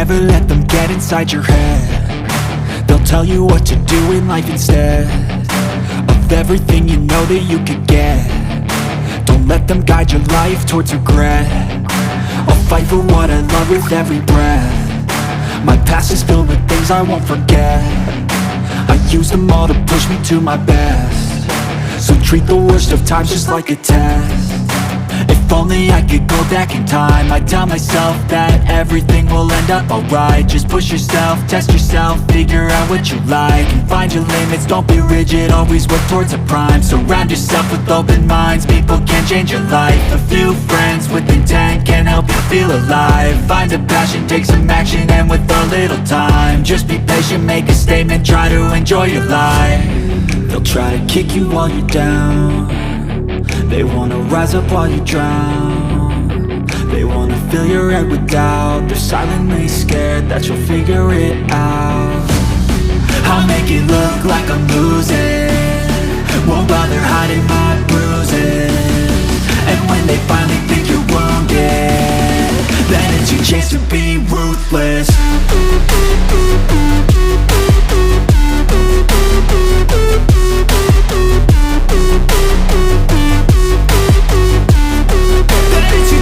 never let them get inside your head. They'll tell you what to do in life instead of everything you know that you could get. Don't let them guide your life towards regret. I'll fight for what I love with every breath. My past is filled with things I won't forget. I use them all to push me to my best. So treat the worst of times just like a test. If only I could go back in time, I'd tell myself that everything will end up alright. Just push yourself, test yourself, figure out what you like, and find your limits, don't be rigid, always work towards a prime. Surround yourself with open minds, people can change your life. A few friends with intent can help you feel alive. Find a passion, take some action, and with a little time, just be patient, make a statement, try to enjoy your life. They'll try to kick you while you're down. They wanna rise up while you drown. They wanna fill your head with doubt. They're silently scared that you'll figure it out. I'll make it look like I'm losing, won't bother hiding my bruises. And when they finally think you're wounded, then it's your chance to be ruthless.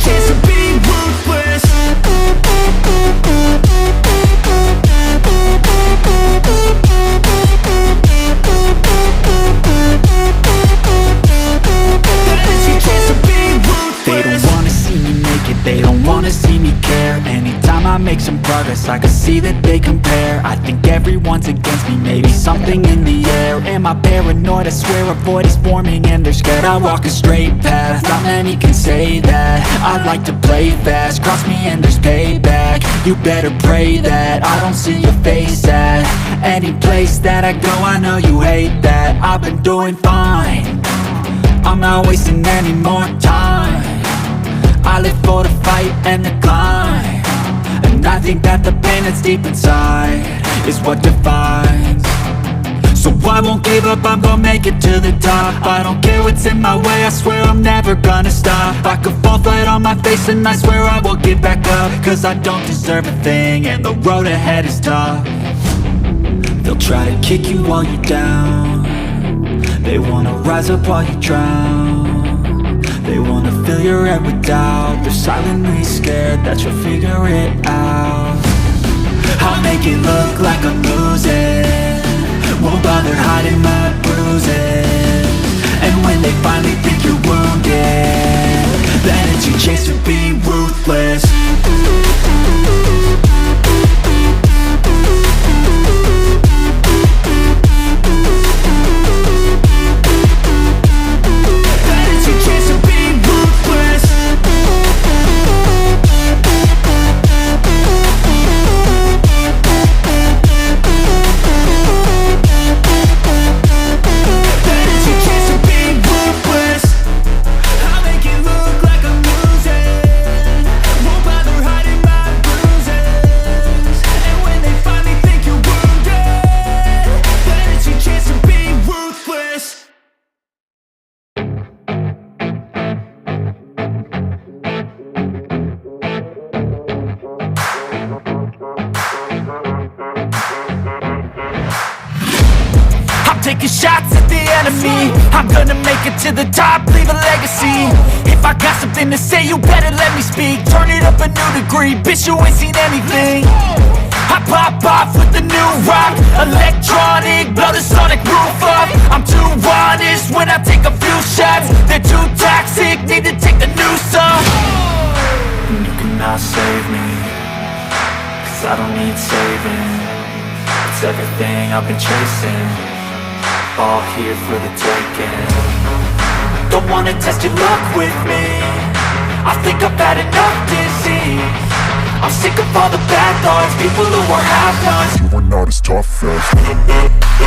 Chance to be ruthless. They don't wanna see me make it, they don't wanna see me care. Anytime I make some progress, I can see that they compare. I think everyone's against me, maybe something in the air. Am I paranoid? I swear a void is forming and they're scared I walk a straight path. Not many can say that. I like to play fast, cross me and there's payback. You better pray that I don't see your face at any place that I go. I know you hate that. I've been doing fine, I'm not wasting any more time. I live for the fight and the climb, and I think that the pain that's deep inside is what defines. So I won't give up, I'm gonna make it to the top. I don't care what's in my way, I swear I'm never gonna stop. I could fall flat on my face and I swear I will get back up, cause I don't deserve a thing and the road ahead is tough. They'll try to kick you while you're down. They wanna rise up while you drown. They wanna fill your head with doubt. They're silently scared that you'll figure it out. I'll make it look like I'm losing, won't bother hiding my bruises. And when they finally think you're wounded, then it's your chance to be ruthless. Taking shots at the enemy, I'm gonna make it to the top, leave a legacy. If I got something to say, you better let me speak. Turn it up a new degree, bitch, you ain't seen anything. I pop off with the new rock, electronic, blow the sonic roof up. I'm too honest when I take a few shots. They're too toxic, need to take the noose off. And you cannot save me, cause I don't need saving. It's everything I've been chasing, all here for the taking. Don't wanna test your luck with me, I think I've had enough disease. I'm sick of all the bad thoughts, people who are half-nots. You are not as tough as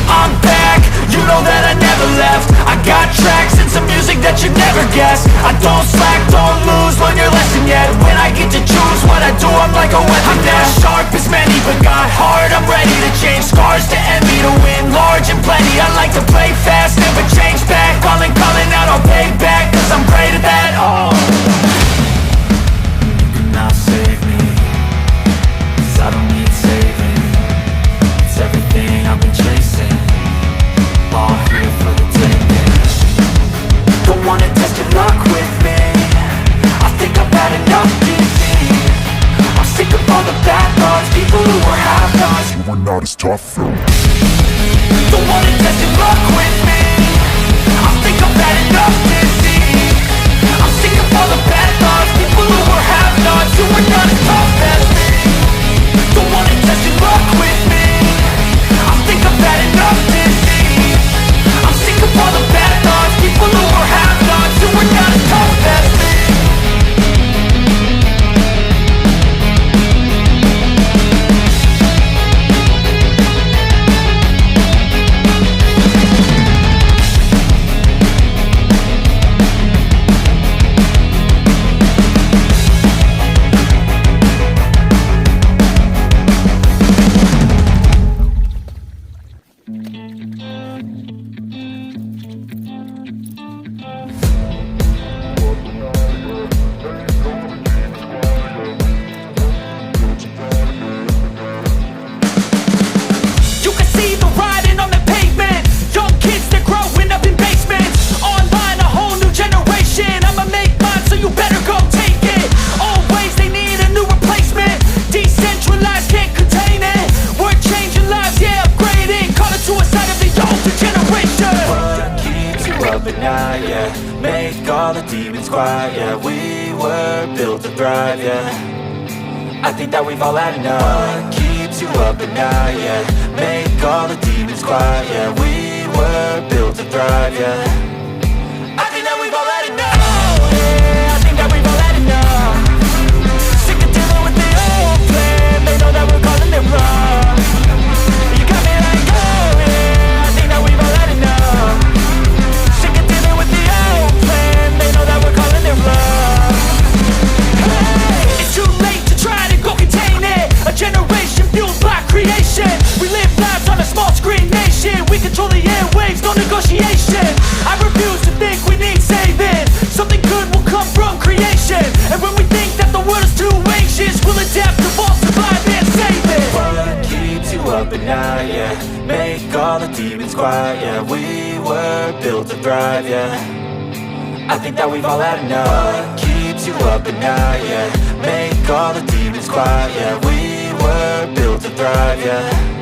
I'm back, you know that I never left. I got tracks and some music that you never not as tough, no. Don't wanna test your luck with me. I think I've had enough disease. I'm sick of all the bad thoughts, people who were have-nots, who are not as tough as me. Don't wanna test your luck with me. I think I've had enough disease. I'm sick of all the bad thoughts, people who were have-nots, who are not as tough as me. You can see the writing on the pavement. Young kids, they're growing up in basements. Online, a whole new generation. I'ma make mine, so you better go take it. Always, they need a new replacement. Decentralized, can't contain it. We're changing lives, yeah, upgrading. Call it suicide of the older generation. What keeps you up at night, yeah? Make all the demons quiet, yeah. We were built to thrive, yeah. I think that we've all had enough. What keeps you up at night, yeah? Make all the demons quiet, yeah. We were built to thrive, yeah. I think that we've all had enough. Yeah, I think that we've all had enough. Sick of dealing with the old plan. They know that we're calling it wrong. You got me like, oh yeah, I think that we've all had enough. Sick of dealing with the old plan. They know that we're calling it wrong. Hey, it's too late to try to go contain it. A generation fueled by creation. We live lives on a small screen nation. We control the airwaves, no negotiation. I refuse to think we need saving. Something good will come from creation. And when we think that the world is too anxious, we'll adapt, evolve, survive, and save it. What keeps you up at night, yeah? Make all the demons quiet, yeah. We were built to thrive, yeah. I think that we've all had enough. What keeps you up at night, yeah? Make all the demons quiet, yeah. We were built to thrive, yeah.